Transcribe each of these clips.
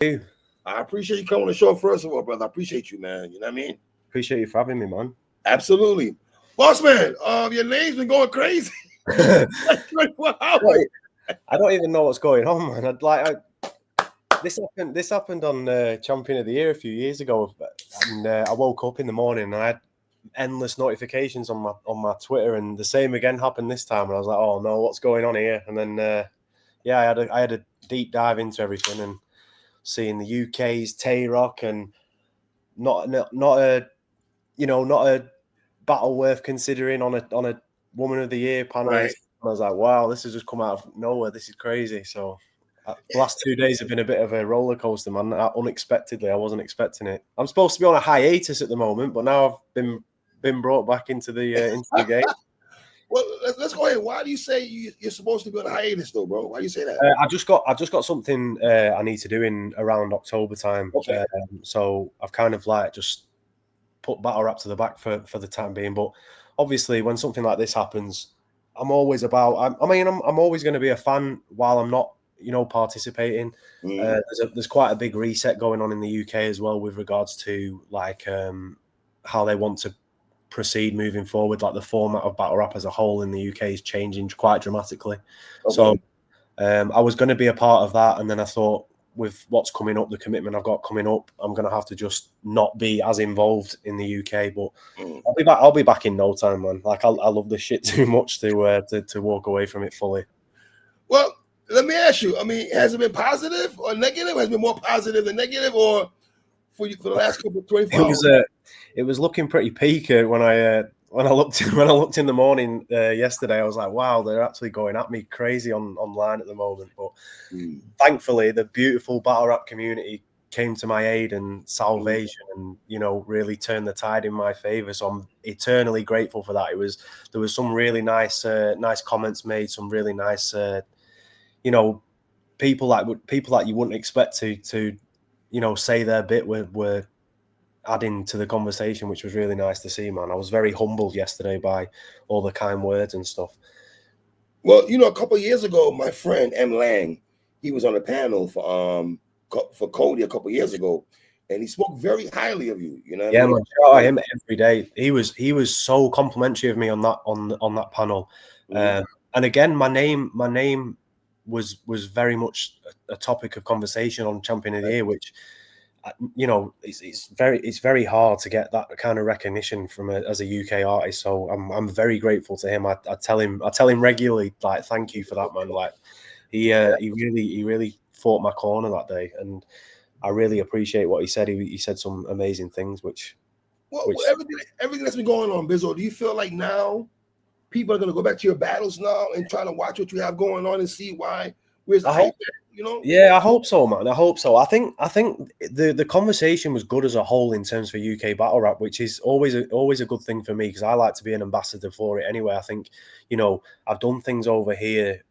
you? I appreciate you coming on the show, first of all, brother. I appreciate you, man. You know what I mean? Appreciate you for having me, man. Absolutely. Boss man, your name's been going crazy. Like 24 hours. I don't even know what's going on, man. This happened on Champion of the Year a few years ago, and I woke up in the morning and I had endless notifications on my Twitter, and the same again happened this time, and I was like, oh no, what's going on here? And then I had a deep dive into everything and seeing the UK's Tay Rock and not a battle worth considering on a Woman of the Year panel. Right. I was like, wow, this has just come out of nowhere. This is crazy. So the last 2 days have been a bit of a roller coaster, man. Unexpectedly, I wasn't expecting it. I'm supposed to be on a hiatus at the moment, but now I've been brought back into the game. Well, let's go ahead. Why do you say you're supposed to be on a hiatus, though, bro? Why do you say that? I've just got something I need to do in around October time. Okay. So I've kind of like just put battle rap to the back for the time being. But obviously, when something like this happens, I'm always about. I'm always going to be a fan while I'm not, participating. There's quite a big reset going on in the UK as well with regards to like how they want to proceed moving forward. Like the format of battle rap as a whole in the UK is changing quite dramatically. Okay. So I was going to be a part of that, and then I thought, with what's coming up, the commitment I've got coming up, I'm going to have to just not be as involved in the UK. But I'll be back. I'll be back in no time, man. Like I love this shit too much to walk away from it fully. Well, let me ask you. I mean, has it been positive or negative? Has it been more positive than negative, or for you for the last couple of 24 hours? It was looking pretty peak when I looked in the morning yesterday. I was like, wow, they're actually going at me crazy online at the moment. But thankfully, the beautiful battle rap community came to my aid and salvation, and really turned the tide in my favor. So I'm eternally grateful for that. There was some really nice comments made, some really nice people that you wouldn't expect to say their bit were adding to the conversation, which was really nice to see, man. I was very humbled yesterday by all the kind words and stuff. Well, a couple of years ago, my friend M. Lang, he was on a panel for Cody a couple of years ago, and he spoke very highly of you. You know what I mean? Man, shout out him every day. He was so complimentary of me on that panel. And again, my name was very much a topic of conversation on Champion of the Year, which it's very hard to get that kind of recognition as a UK artist. So I'm very grateful to him. I tell him regularly, like, thank you for that, man. Like he really fought my corner that day, and I really appreciate what he said. He said some amazing things, which everything that's been going on, Bizzo. Do you feel like now people are going to go back to your battles now and try to watch what you have going on and see where's the hype? Yeah, I hope so, man. I hope so. I think the conversation was good as a whole in terms for UK battle rap, which is always a good thing for me, because I like to be an ambassador for it anyway. I think, I've done things over here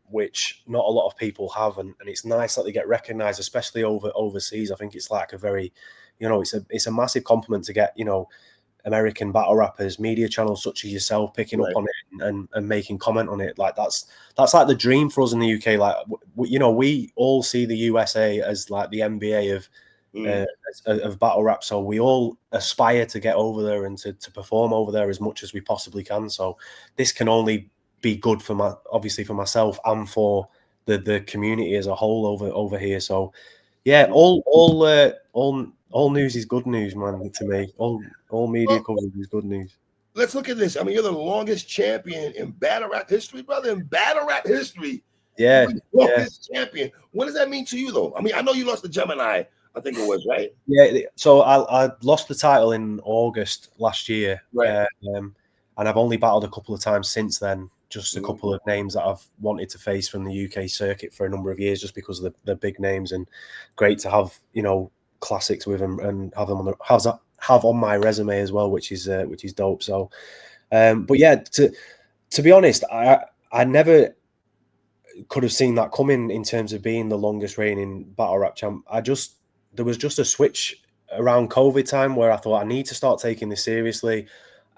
which not a lot of people have, and it's nice that they get recognized, especially overseas. I think it's like a very, it's a massive compliment to get, American battle rappers, media channels such as yourself picking up on it and making comment on it. Like that's like the dream for us in the UK. Like, we all see the USA as like the NBA of battle rap. So we all aspire to get over there and to perform over there as much as we possibly can. So this can only be good for myself and for the community as a whole over here. So yeah, all news is good news, man. To me, all media coverage is good news. Let's look at this. I mean, you're the longest champion in battle rap history, brother. In battle rap history, yeah, longest champion. What does that mean to you, though? I mean, I know you lost to Gemini. I think it was, right? Yeah. So I lost the title in August last year, right? And I've only battled a couple of times since then. Just a couple of names that I've wanted to face from the UK circuit for a number of years, just because of the big names, and great to have classics with them and have them on my resume as well, which is dope. So, but yeah, to be honest, I never could have seen that coming in terms of being the longest reigning battle rap champ. There was just a switch around COVID time where I thought I need to start taking this seriously.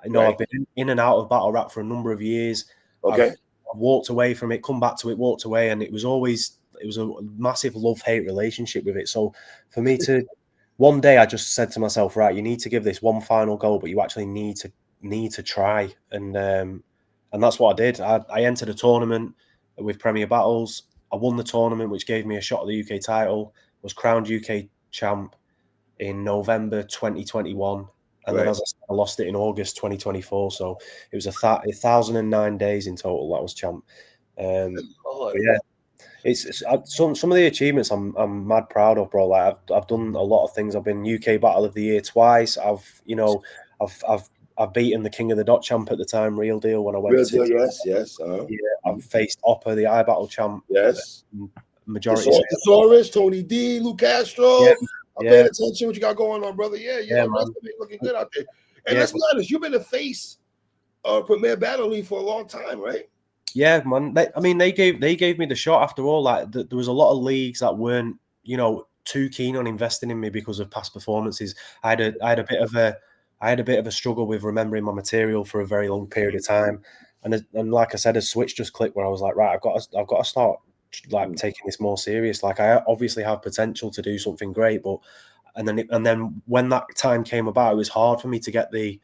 I've been in and out of battle rap for a number of years. Okay. I've walked away from it, come back to it, walked away, and it was always a massive love-hate relationship with it. So for me to one day, I just said to myself, right, you need to give this one final go, but you actually need to try, and that's what I did. I entered a tournament with Premier Battles. I won the tournament, which gave me a shot at the UK title. Was crowned UK champ in November 2021. And then, as I said, I lost it in August 2024. So it was 1,009 days in total that I was champ. Yeah, it's some of the achievements I'm mad proud of, bro. Like I've done a lot of things. I've been UK Battle of the Year twice. I've beaten the King of the Dot champ at the time, Real Deal, when I went to. Yes. Yeah, I've faced Oppa, the iBattle champ. Yes. Majority. Thesaurus, Tony D, Lou Castro. Yeah. I'm paying attention what you got going on, brother. Yeah, man. Looking good out there. And let's be honest, you've been the face of Premier Battle League for a long time, right? Yeah, man. They gave me the shot after all. Like there was a lot of leagues that weren't, too keen on investing in me because of past performances. I had a bit of a struggle with remembering my material for a very long period of time, and like I said, a switch just clicked where I was like, right, I've got to start like taking this more serious. Like I obviously have potential to do something great, but and then when that time came about, it was hard for me to get the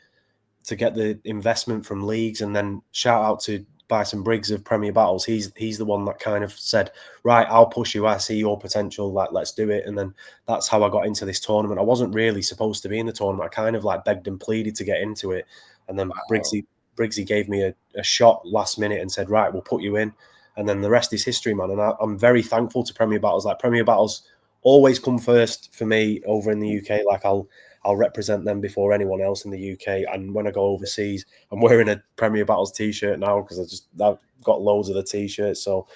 investment from leagues. And then shout out to Bison Briggs of Premier Battles. He's the one that kind of said, right, I'll push you. I see your potential. Like, let's do it. And then that's how I got into this tournament. I wasn't really supposed to be in the tournament. I kind of like begged and pleaded to get into it. And then Briggsy gave me a shot last minute and said, right, we'll put you in. And then the rest is history, man. And I'm very thankful to Premier Battles. Like Premier Battles always come first for me over in the UK. Like I'll represent them before anyone else in the UK. And when I go overseas, I'm wearing a Premier Battles t-shirt now because I've got loads of the t-shirts. So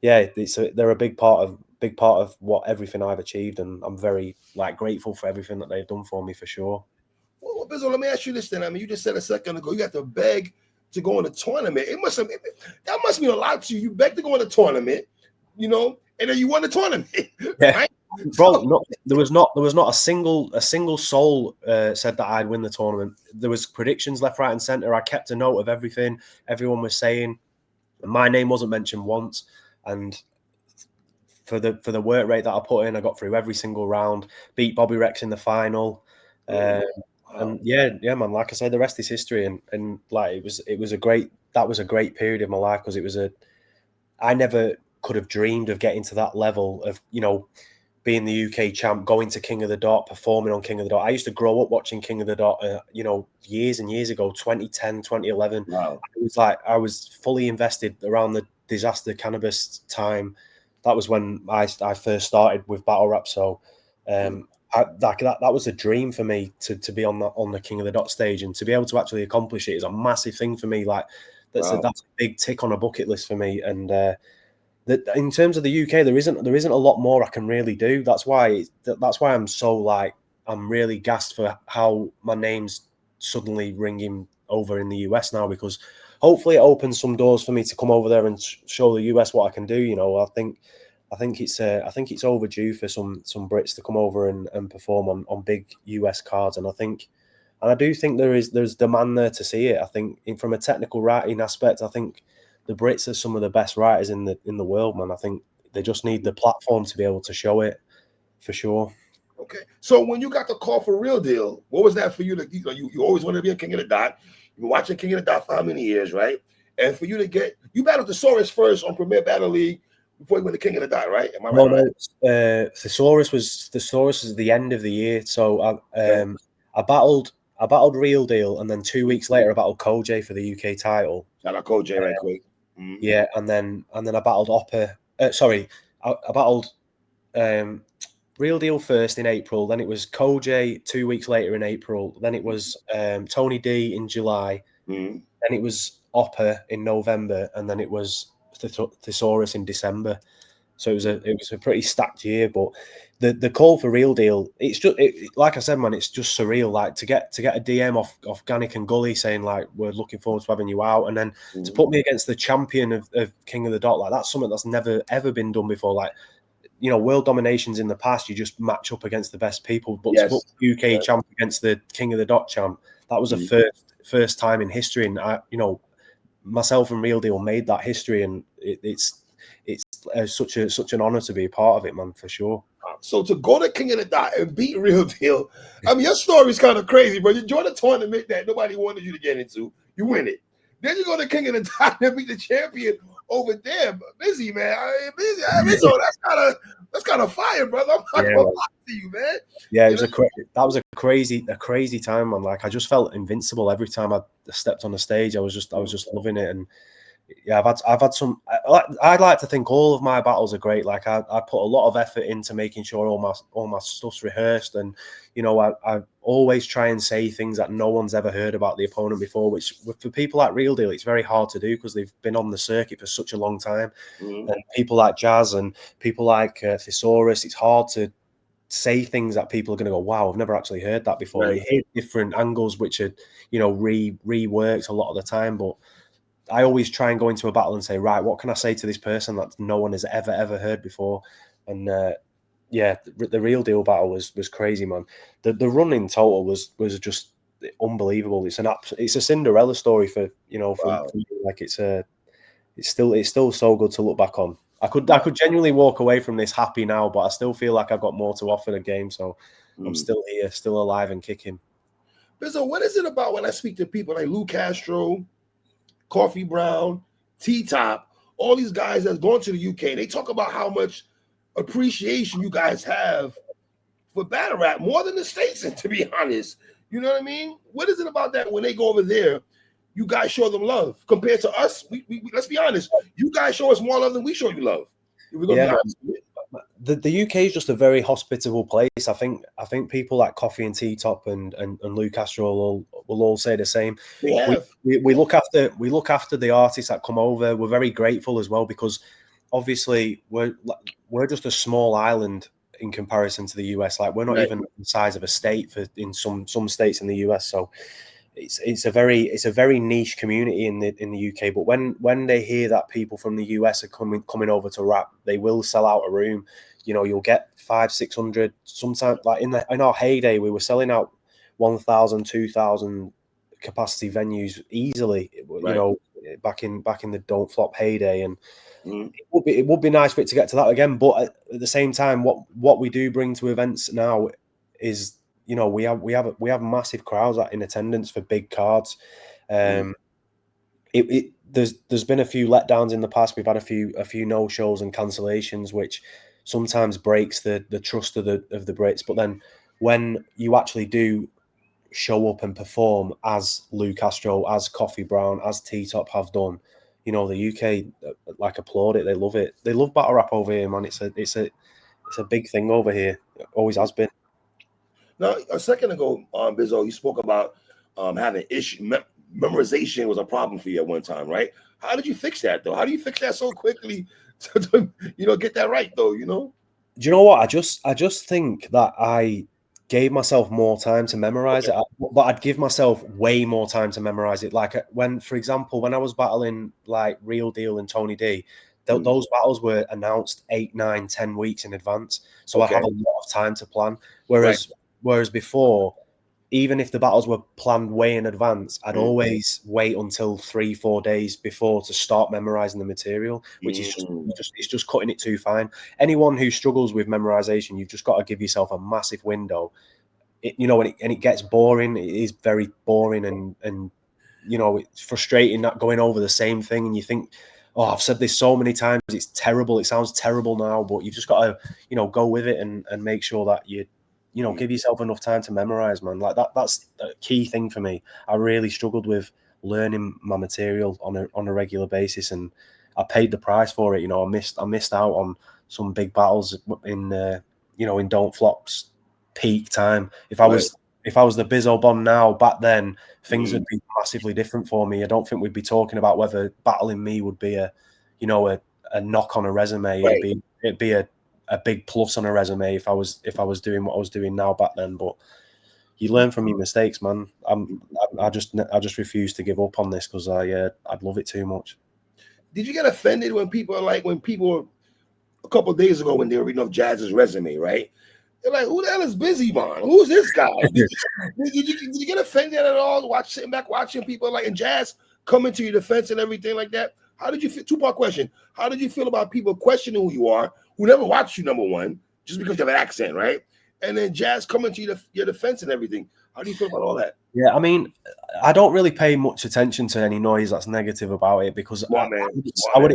yeah, they're a big part of what everything I've achieved, and I'm very grateful for everything that they've done for me, for sure. Well, Bizzo, let me ask you this then. I mean, you just said a second ago you got to beg to go in a tournament. That must mean a lot to you. You begged to go in a tournament, and then you won the tournament. Yeah. Right? Bro, there was not a single soul said that I'd win the tournament. There was predictions left, right, and center. I kept a note of everything everyone was saying. My name wasn't mentioned once, and for the work rate that I put in, I got through every single round. Beat Bobby Rex in the final, and yeah, man. Like I said, the rest is history. And like it was a great period of my life because I never could have dreamed of getting to that level of being the UK champ, going to King of the Dot, performing on King of the Dot. I used to grow up watching King of the Dot, years and years ago, 2010, 2011. Wow. I was fully invested around the Disaster Cannabis time. That was when I first started with battle rap. So that was a dream for me to be on the King of the Dot stage, and to be able to actually accomplish it is a massive thing for me. Like that's a big tick on a bucket list for me. And in terms of the UK, there isn't a lot more I can really do. That's why I'm so I'm really gassed for how my name's suddenly ringing over in the US now, because hopefully it opens some doors for me to come over there and show the US what I can do. I think it's overdue for some Brits to come over and perform on big US cards, and I do think there's demand there to see it. I think from a technical writing aspect, I think the Brits are some of the best writers in the world, man. I think they just need the platform to be able to show it, for sure. Okay. So when you got the call for Real Deal, what was that for you? You always wanted to be a King of the Dot. You've been watching King of the Dot for how many years, right? And for you to you battled Thesaurus first on Premier Battle League before you went to King of the Dot, right? Am I right? No. Thesaurus was the end of the year. So I battled Real Deal, and then 2 weeks later I battled Koj for the UK title. Shout out Koj right quick. Mm-hmm. Yeah, and then I battled Oppa. I battled Real Deal first in April. Then it was Koj 2 weeks later in April. Then it was Tony D in July. Mm-hmm. Then it was Oppa in November, and then it was Thesaurus in December. So it was a pretty stacked year. But the call for Real Deal, it's just like I said, man, it's just surreal. Like to get a DM off Gannick and Gully saying like, we're looking forward to having you out, and then to put me against the champion of King of the Dot, like that's something that's never ever been done before. Like, world dominations in the past, you just match up against the best people, but to put UK champ against the King of the Dot champ, that was a first time in history. And myself and Real Deal made that history, and it's such an honor to be a part of it, man, for sure. So to go to King of the Dot and beat Real Deal, I mean, your story's kind of crazy, bro. You join a tournament that nobody wanted you to get into, you win it. Then you go to King of the Dot and beat the champion over there. Busy, man. So that's kind of fire, brother. I'm not gonna lie to you, man. Yeah, that was a crazy time, man. Like I just felt invincible every time I stepped on the stage. I was just loving it, and yeah, I've had some. I'd like to think all of my battles are great. Like I put a lot of effort into making sure all my stuff's rehearsed, and I always try and say things that no one's ever heard about the opponent before. Which for people like Real Deal, it's very hard to do because they've been on the circuit for such a long time, and people like Jazz and people like Thesaurus, it's hard to say things that people are going to go, wow, I've never actually heard that before. Right. You hear different angles which are reworked a lot of the time, but I always try and go into a battle and say, right, what can I say to this person that no one has ever heard before? And yeah, the Real Deal battle was crazy, man. The run in total was just unbelievable. It's a Cinderella story for for me. Like it's still so good to look back on. I could genuinely walk away from this happy now, but I still feel like I've got more to offer the game. So I'm still here, still alive and kicking. Bizzo, what is it about when I speak to people like Lou Castro, Coffee Brown, T-Top, all these guys that's gone to the UK, they talk about how much appreciation you guys have for battle rap, more than the States, and to be honest. You know what I mean? What is it about that when they go over there, you guys show them love compared to us? We let's be honest, you guys show us more love than we show you love. If we're gonna be honest with it. The UK is just a very hospitable place. I think people like Coffee and T-Top and Lou Castro will all say the same. We look after the artists that come over. We're very grateful as well because obviously we're just a small island in comparison to the US. Like we're not even the size of a state in some states in the US. So it's a very niche community in the UK. But when they hear that people from the US are coming over to rap, they will sell out a room. You'll get 500-600. Sometimes, like in our heyday, we were selling out 1,000, 2,000 capacity venues easily. Back in the Don't Flop heyday, and it would be nice for it to get to that again. But at the same time, what we do bring to events now is we have massive crowds in attendance for big cards. There's been a few letdowns in the past. We've had a few no shows and cancellations, which sometimes breaks the trust of the Brits. But then when you actually do show up and perform as Lou Castro, as Coffee Brown, as T-Top have done, the UK like applaud it. They love it. They love battle rap over here, man. It's a big thing over here. It always has been. Now, a second ago, Bizzo, you spoke about having memorization was a problem for you at one time, right? How did you fix that, though? How do you fix that so quickly to get that right, though? Do you know what? I just think that I gave myself more time to memorize it, but I'd give myself way more time to memorize it. Like for example, when I was battling like Real Deal and Tony D, those battles were announced 8, 9, 10 weeks in advance. So I have a lot of time to plan. Whereas before, even if the battles were planned way in advance, I'd always wait until 3-4 days before to start memorizing the material, which is just cutting it too fine. Anyone who struggles with memorization, you've just got to give yourself a massive window. And it gets boring. It is very boring, and it's frustrating not going over the same thing. And you think, oh, I've said this so many times, it's terrible. It sounds terrible now, but you've just got to, go with it and make sure that you give yourself enough time to memorize, man. Like that's a key thing for me. I really struggled with learning my material on a regular basis, and I paid the price for it. I missed out on some big battles in in Don't Flop's peak time. If I was the Bizzo Bond now, back then things would be massively different for me. I don't think we'd be talking about whether battling me would be a knock on a resume. It'd be a big plus on a resume if I was doing what I was doing now back then. But you learn from your mistakes, man. I just refuse to give up on this because I'd love it too much. Did you get offended when people a couple of days ago when they were reading off Jazz's resume, right? They're like, who the hell is Busy Bond? Who's this guy? Did you get offended at all? Sitting back watching people like in Jazz coming to your defense and everything like that? How did you feel? Two-part question. How did you feel about people questioning who you are, who never watched you, number one, just because you have an accent, right? And then Jazz coming to your defense and everything. How do you feel about all that? Yeah, I mean, I don't really pay much attention to any noise that's negative about it because I would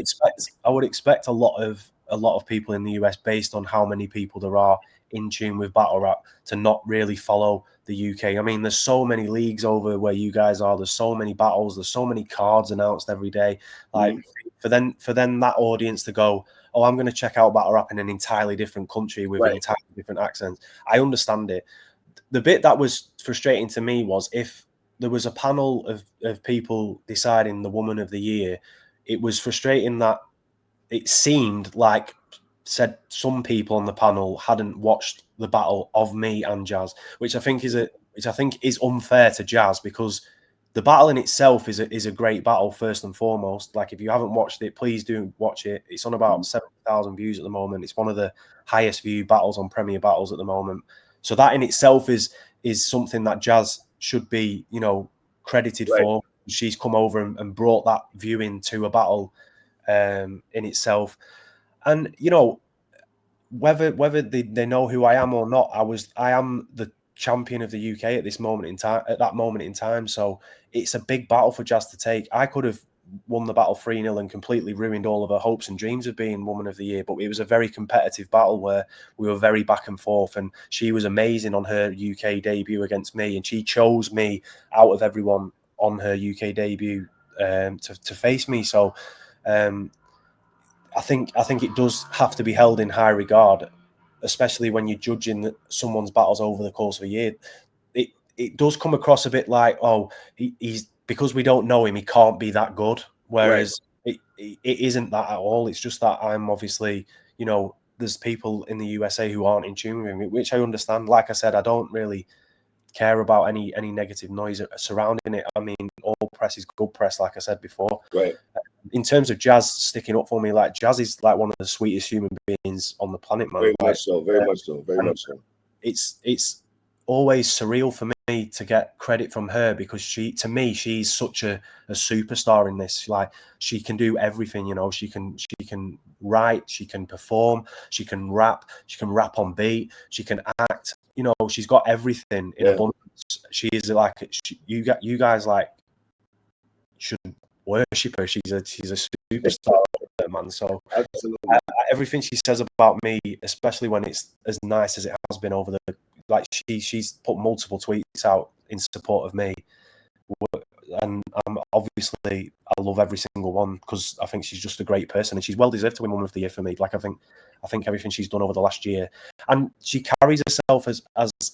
expect a lot of people in the US, based on how many people there are in tune with battle rap, to not really follow the UK. I mean, there's so many leagues over where you guys are. There's so many battles. There's so many cards announced every day. Like for then that audience to go, oh, I'm going to check out battle rap in an entirely different country with entirely different accents. I understand it. The bit that was frustrating to me was if there was a panel of people deciding the woman of the year, it was frustrating that it seemed like some people on the panel hadn't watched the battle of me and Jazz, which I think is unfair to Jazz, because the battle in itself is a great battle first and foremost. Like, if you haven't watched it, please do watch it. It's on about 70,000 views at the moment. It's one of the highest viewed battles on Premier Battles at the moment. So that in itself is something that Jazz should be, credited for. She's come over and brought that viewing to a battle in itself. And whether they know who I am or not, I am the champion of the UK at this moment in time. At that moment in time, so it's a big battle for Jazz to take. I could have won the battle 3-0 and completely ruined all of her hopes and dreams of being woman of the year, but it was a very competitive battle where we were very back and forth, and she was amazing on her UK debut against me, and she chose me out of everyone on her UK debut to face me. So I think it does have to be held in high regard, especially when you're judging someone's battles over the course of a year. It does come across a bit like, oh, he's, because we don't know him, he can't be that good. Whereas it isn't that at all. It's just that I'm obviously, there's people in the USA who aren't in tune with me, which I understand. Like I said, I don't really care about any negative noise surrounding it. I mean, all press is good press, like I said before. In terms of Jazz sticking up for me, like, Jazz is like one of the sweetest human beings on the planet, man. Very much so. It's always surreal for me to get credit from her, because she's such a superstar in this. Like, she can do everything, she can write, she can perform, she can rap on beat, she can act, she's got everything in abundance. She is like, you guys like should worship her. She's a superstar, man. So everything she says about me, especially when it's as nice as it has been over the, like, she's put multiple tweets out in support of me, and obviously I love every single one, because I think she's just a great person, and she's well deserved to win Woman of the Year for me. Like, I think everything she's done over the last year, and she carries herself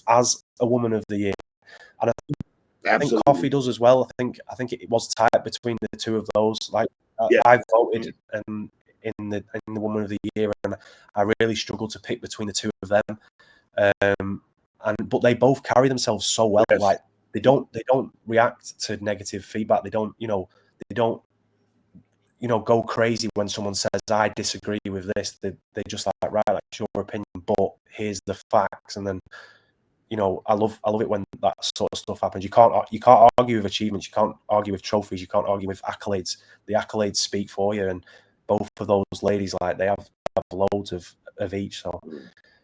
as a Woman of the Year, and I think Coffee does as well. I think it was tight between the two of those. Like, I voted in the Woman of the Year, and I really struggled to pick between the two of them. But they both carry themselves so well. Like, they don't react to negative feedback. They don't go crazy when someone says, I disagree with this. They just like, right, like, it's your opinion, but here's the facts. And then, I love it when that sort of stuff happens. You can't argue with achievements. You can't argue with trophies. You can't argue with accolades. The accolades speak for you, and both of those ladies, like, they have loads of each. So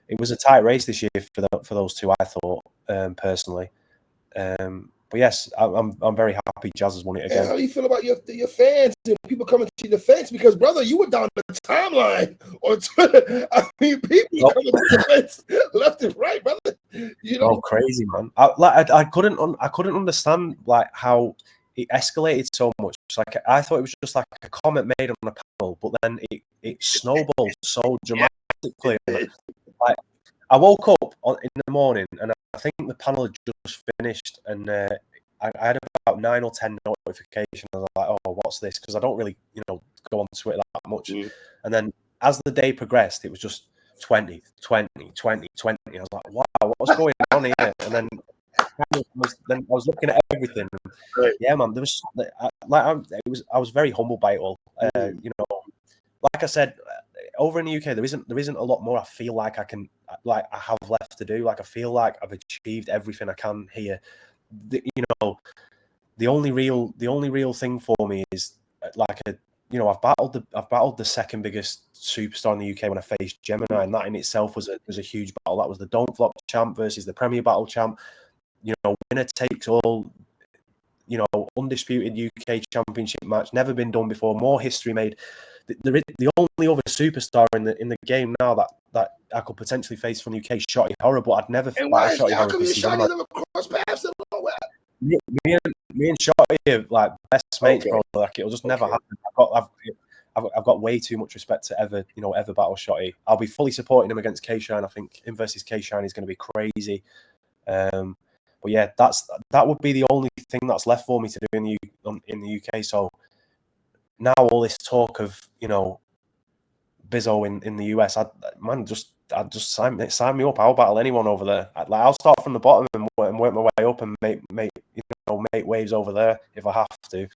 it was a tight race this year for those two, I thought, personally. But yes, I'm very happy Jazz has won it again. And how do you feel about your fans and people coming to your defense? Because, brother, you were down the timeline on Twitter. I mean, people coming to your defense left and right, brother. Oh, crazy, man! I couldn't understand, like, how it escalated so much. Like, I thought it was just like a comment made on a panel, but then it snowballed so dramatically. Like, I woke up in the morning and I think the panel had just finished, and I had about 9 or 10 notifications. I was like, oh, what's this? Because I don't really, go on Twitter that much. And then as the day progressed, it was just 20, 20, 20, 20. I was like, wow, what's going on here? And then I was looking at everything. Yeah, man, there was I was very humbled by it all. Like I said, over in the UK, there isn't a lot more I feel like I have left to do. Like, I feel like I've achieved everything I can here. The only real thing for me is like I've battled the second biggest superstar in the UK when I faced Gemini, and that in itself was a huge battle. That was the Don't Flop champ versus the Premier Battle champ. Winner takes all. Undisputed UK championship match, never been done before. More history made. The only other superstar in the game now that I could potentially face from the UK, Shotty Horroh, but I'd never And battle why is Shotty that? How Horroh come you because he's one of my. Shotty never cross paths and all that? Me and Shotty are like best mates, bro. Like it'll just never happen. I've got way too much respect to ever battle Shotty. I'll be fully supporting him against K-Shine. I think him versus K-Shine is going to be crazy. But yeah, that would be the only thing that's left for me to do in the UK. So now all this talk of Bizzo in the US, I'd just sign me up. I'll battle anyone over there. I'll start from the bottom and work my way up and make waves over there if I have to.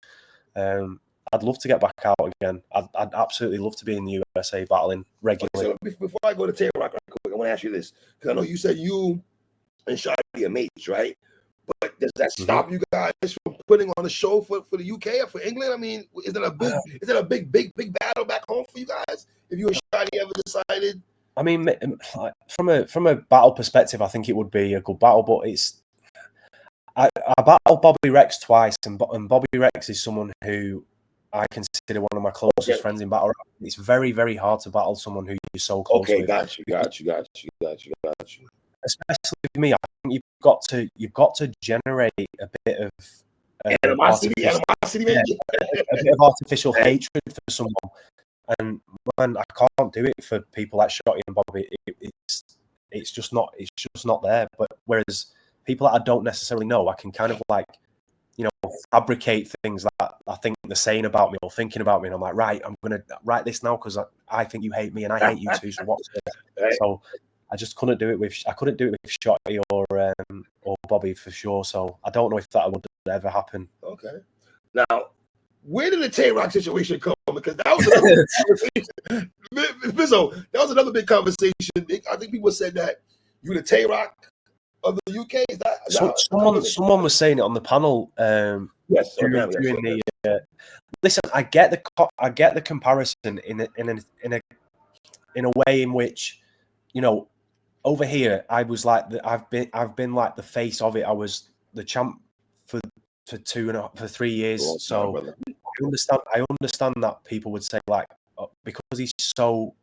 I'd love to get back out again. I'd absolutely love to be in the USA battling regularly. Okay, so before I go to Tay Rock, right quick, I want to ask you this because I know you said you and Shotty are mates, right? But does that stop you guys from putting on a show for the UK or for England? I mean, is it a big battle back home for you guys if you and Shotty ever decided? I mean, from a battle perspective, I think it would be a good battle, but I battled Bobby Rex twice, and Bobby Rex is someone who I consider one of my closest friends in battle rap. It's very, very hard to battle someone who you're so close with. Got you. Especially with me, I think you've got to generate a bit of animosity, a bit of artificial hatred for someone. And man, I can't do it for people like Shotty and Bobby. It's just not there. But whereas people that I don't necessarily know, I can kind of fabricate things that I think they're saying about me or thinking about me, and I'm like, right, I'm gonna write this now because I think you hate me and I hate you too. So what's this? Right. So I just couldn't do it with Shotty or Bobby for sure. So I don't know if that would ever happen. Okay. Now, where did the Tay Rock situation come from? Because that was another conversation. Bizzo, that was another big conversation. I think people said that you the Tay Rock of the UK. Is that someone was saying it on the panel. Yes, listen, I get the comparison in a way in which, over here I was like I've been like the face of it. I was the champ for 3 years. So I understand that people would say like because he's so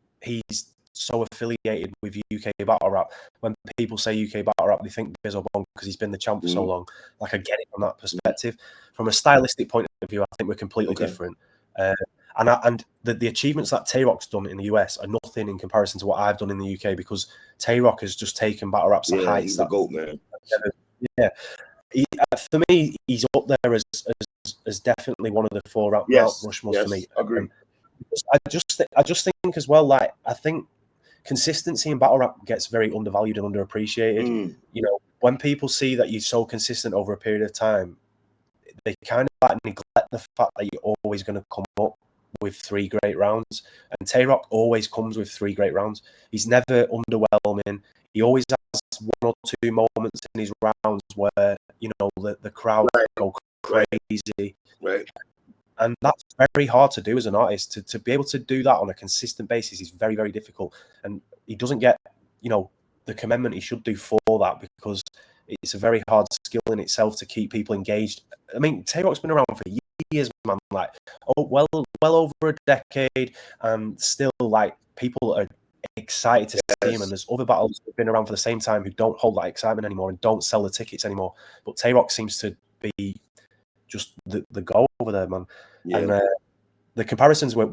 affiliated with UK battle rap. When people say UK battle rap, they think Bizzo because he's been the champ for so long. Like I get it from that perspective. From a stylistic point of view, I think we're completely different. And the achievements that Tay Rock's done in the US are nothing in comparison to what I've done in the UK because Tay Rock has just taken battle raps to heights. He's a GOAT, man. Yeah. For me, he's up there as definitely one of the four Mount Rushmores for me. Agree. I just think as well, like I think consistency in battle rap gets very undervalued and underappreciated. When people see that you're so consistent over a period of time, they kind of like neglect the fact that you're always going to come up with 3 great rounds. And Tay Rock always comes with 3 great rounds. He's never underwhelming. He always has 1 or 2 moments in his rounds where the crowd go crazy. Right. And that's very hard to do as an artist. To be able to do that on a consistent basis is very, very difficult. And he doesn't get, the commendment he should do for that because it's a very hard skill in itself to keep people engaged. I mean, Tay Rock's been around for years, man. Like, well over a decade, and still, like, people are excited to see him. And there's other battles who've been around for the same time who don't hold that excitement anymore and don't sell the tickets anymore. But Tay Rock seems to be just the go over there, man. Yeah. And the comparisons were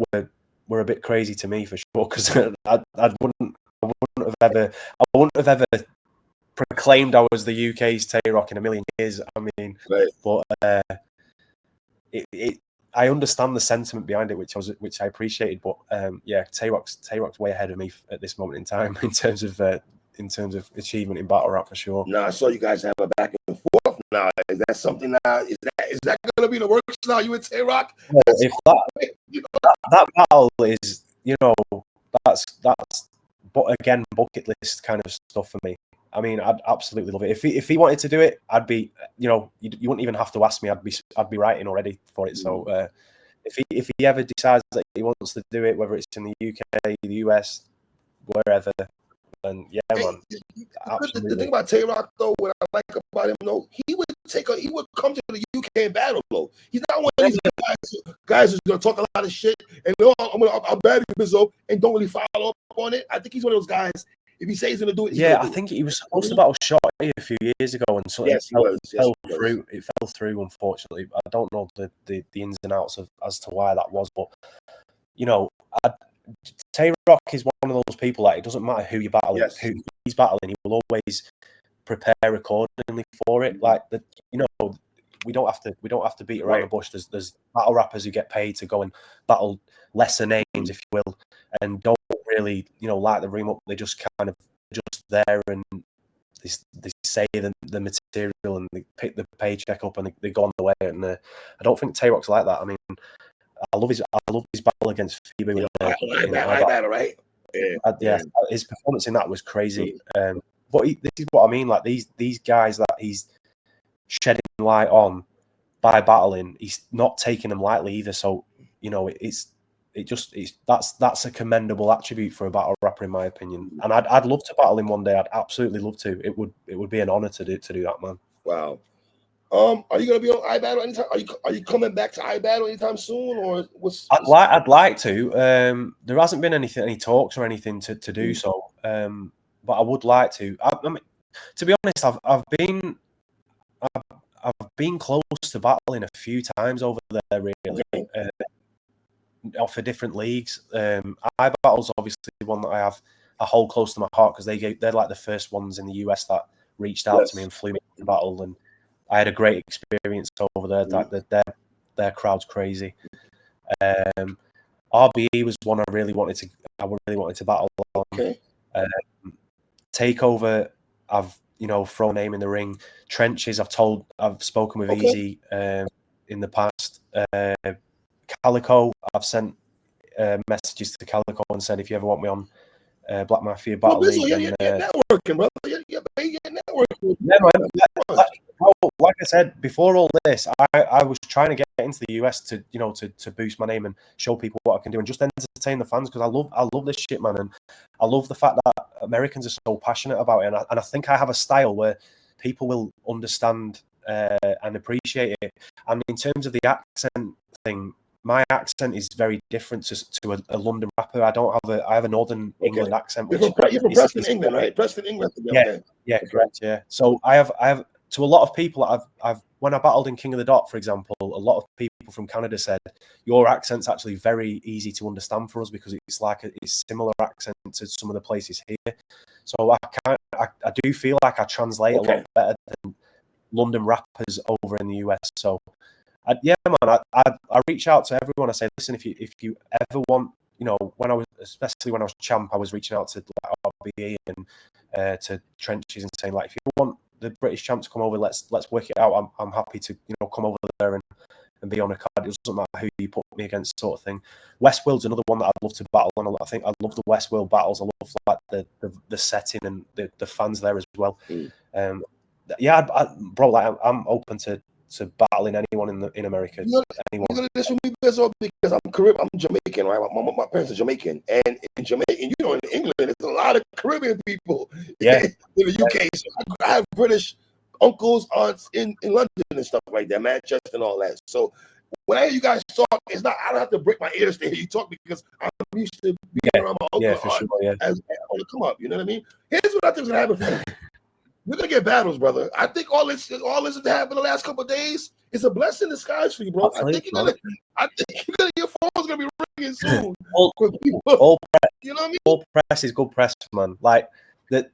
a bit crazy to me for sure because I wouldn't have ever proclaimed I was the UK's Tay Rock in a million years. I mean, but I understand the sentiment behind it, which I appreciated. But Tay Rock's way ahead of me at this moment in time in terms of achievement in battle rap for sure. No, I saw you guys have a back and forth. Now, is that something now? Is that going to be the works now? You and Tay Rock? Well, if that battle is, that's but again bucket list kind of stuff for me. I mean, I'd absolutely love it. If he wanted to do it, I'd be, you wouldn't even have to ask me. I'd be writing already for it. So if he ever decides that he wants to do it, whether it's in the UK, the US, wherever, then yeah, man, absolutely. The thing about Tay Rock though, what I like about him though, he would come to the UK and battle though. He's not one of these guys who's gonna talk a lot of shit and I'm bad at Bizzo and don't really follow up on it. I think he's one of those guys. If he says he's gonna do it, yeah, I think he was supposed to battle Shotty a few years ago, and so yes, it fell through. It fell through, unfortunately. I don't know the ins and outs as to why that was, but you know, Tay Rock is one of those people that it doesn't matter who you're battling, who he's battling, he will always prepare accordingly for it. Like you know, we don't have to beat around the bush. There's battle rappers who get paid to go and battle lesser names, if you will, and don't really, light the room up. They just kind of just there and they say the material and they pick the paycheck up and they go on the way. And I don't think Tay Rock's like that. I mean, I love his battle against Phoebe. Battle, right? Yeah, his performance in that was crazy. But this is what I mean. Like these guys that he's shedding light on by battling, he's not taking them lightly either. So that's a commendable attribute for a battle rapper, in my opinion. And I'd love to battle him one day. I'd absolutely love to. It would be an honor to do that, man. Wow. Are you gonna be on iBattle anytime? Are you coming back to iBattle anytime soon, or I'd like to. There hasn't been any talks or anything to do so. But I would like to. I mean, to be honest, I've been close to battling a few times over there, really, for different leagues. iBattle's obviously one that I hold close to my heart because they're like the first ones in the US that reached out to me and flew me to battle, and I had a great experience over there. Like their crowd's crazy. RBE was one I really wanted to battle on. Okay. Takeover, I've thrown name in the ring. Trenches, I've spoken with Easy in the past. Calico, I've sent messages to Calico and said if you ever want me on Black Mafia Battle League. You're networking, brother. You're networking. Like I said before all this, I was trying to get into the US to boost my name and show people what I can do and just entertain the fans, because I love this shit, man, and I love the fact that Americans are so passionate about it, and I think I have a style where people will understand and appreciate it. And in terms of the accent thing, my accent is very different to a London rapper. I have a Northern England accent. You're from Preston, England, right? Preston, England. Yeah, correct. Yeah. So I have to a lot of people I've when I battled in King of the Dot, for example, a lot of people from Canada said your accent's actually very easy to understand for us because it's similar accent to some of the places here. So I do feel like I translate a lot better than London rappers over in the US. So I reach out to everyone. I say, listen, if you ever want, especially when I was champ, I was reaching out to RBE and to Trenches and saying, like, if you want the British champ to come over, let's work it out. I'm happy to come over there and be on a card. It doesn't matter who you put me against, sort of thing. Westworld's another one that I'd love to battle on. I think I love the Westworld battles. I love like the setting and the fans there as well. Bro, like I'm open to battling anyone in America. You're gonna diss with me, Bizzo, because I'm Jamaican, right? My parents are Jamaican, and in Jamaica, in England, there's a lot of Caribbean people in the UK. So I have British uncles, aunts in London and stuff like that, Manchester and all that. So when I hear you guys talk, I don't have to break my ears to hear you talk because I'm used to being around my uncle and aunt as on the come up. You know what I mean? Here's what I think is gonna happen for you. You're gonna get battles, brother. I think all this that happened the last couple of days is a blessing in disguise for you, bro. I think your phone's gonna be ringing soon. All press, you know what I mean? All press is good press, man. Like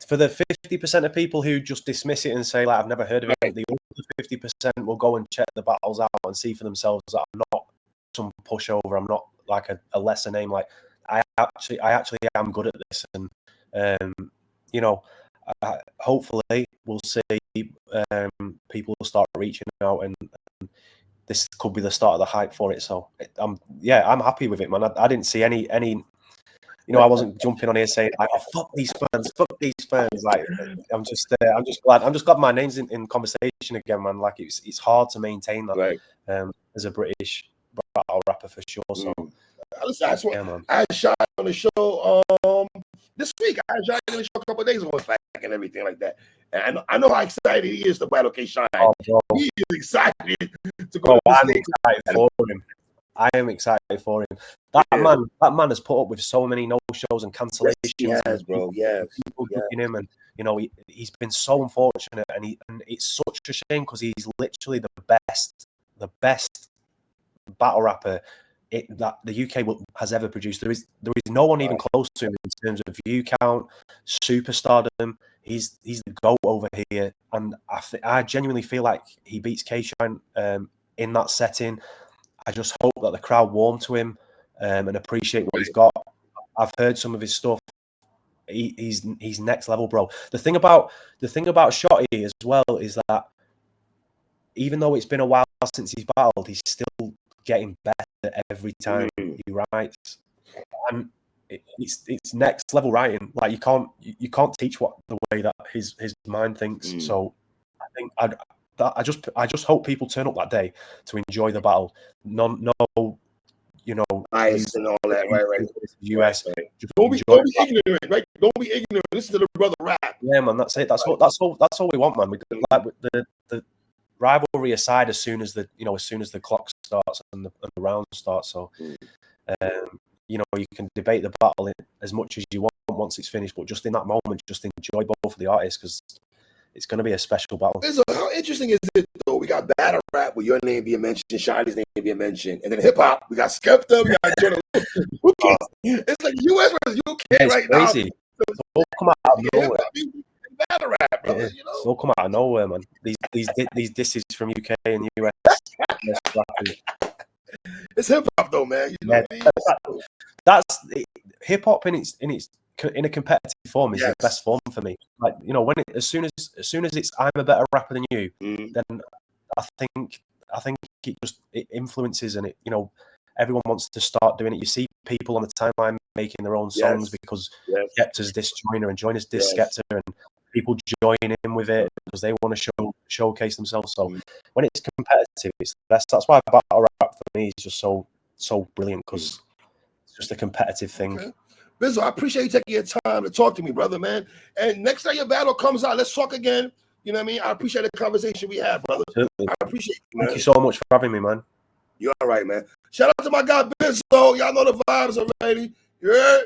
for the 50% of people who just dismiss it and say, like, I've never heard of it, the other 50% will go and check the battles out and see for themselves that I'm not some pushover. I'm not like a lesser name. Like I actually am good at this, and hopefully we'll see people will start reaching out, and this could be the start of the hype for it. So I'm happy with it, man. I didn't see any I wasn't jumping on here saying, like, oh, fuck these fans. Like, I'm just glad my name's in conversation again, man. Like it's hard to maintain that as a British battle rapper for sure. So Listen, I swear, yeah, man. I shot on the show this week. I shot on the show a couple of days ago, in fact, and everything like that. And I know how excited he is to battle K Shine. Oh, he is excited to go to the I'm stage. excited for him. I am excited for him. That man has put up with so many no-shows and cancellations. Yes, he has, bro. People booking him, and you know he's been so unfortunate, and it's such a shame because he's literally the best battle rapper that the UK has ever produced. There is no one even close to him in terms of view count, superstardom. He's the GOAT over here, and I genuinely feel like he beats K Shine in that setting. I just hope that the crowd warm to him and appreciate what he's got. I've heard some of his stuff. He's next level, bro. The thing about Shotty as well is that even though it's been a while since he's battled, he's still getting better every time he writes, and it's next level writing. Like you can't teach the way that his mind thinks. So I think I just hope people turn up that day to enjoy the battle. No, you know, bias and all that, right. US. Right. Don't be ignorant, right? Don't be ignorant. Listen to the brother rap. Yeah, man. That's it. That's all we want, man. We like the rivalry aside. As soon as the clock starts and the round starts. So, you know, you can debate the battle as much as you want once it's finished, but just in that moment, just enjoy both of the artists because it's going to be a special battle. So how interesting is it though? We got battle rap with your name being mentioned, Shotty's name being mentioned, and then hip hop. We got Skepta, we got Jordan. It's like US versus UK right crazy. now. It's all come out of nowhere. Battle rap, brother, you know? It's all come out of nowhere, man. These disses from UK and US. It's hip hop though, man. You know what I mean? That's hip hop in a competitive form is the best form for me. Like, you know, as soon as it's I'm a better rapper than you, then I think it influences, and you know, everyone wants to start doing it. You see people on the timeline making their own songs because Skepta's diss Joyner and Joyner's diss Skepta, and people join in with it because they want to showcase themselves. So when it's competitive, it's the best. That's why battle rap for me is just so brilliant because it's just a competitive thing. Okay. Bizzo, I appreciate you taking your time to talk to me, brother, man. And next time your battle comes out, let's talk again. You know what I mean? I appreciate the conversation we had, brother. Absolutely. I appreciate you, man. Thank you so much for having me, man. You're all right, man. Shout out to my guy, Bizzo. Y'all know the vibes already. You heard?